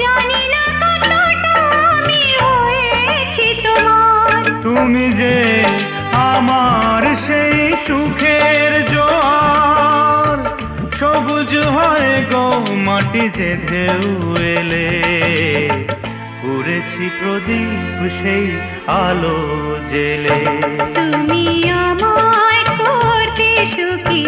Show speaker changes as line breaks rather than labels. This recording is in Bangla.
জানি না কতটা আমি হয়েছি তোমার।
তুমি যে আমার সেই সুখের জোয়ার, সবুজ হয় গো মাটি যে ঢেউ এলে, পুড়েছি প্রদীপ সেই আলো জেলে।
তুমি আমায় করতে সুখী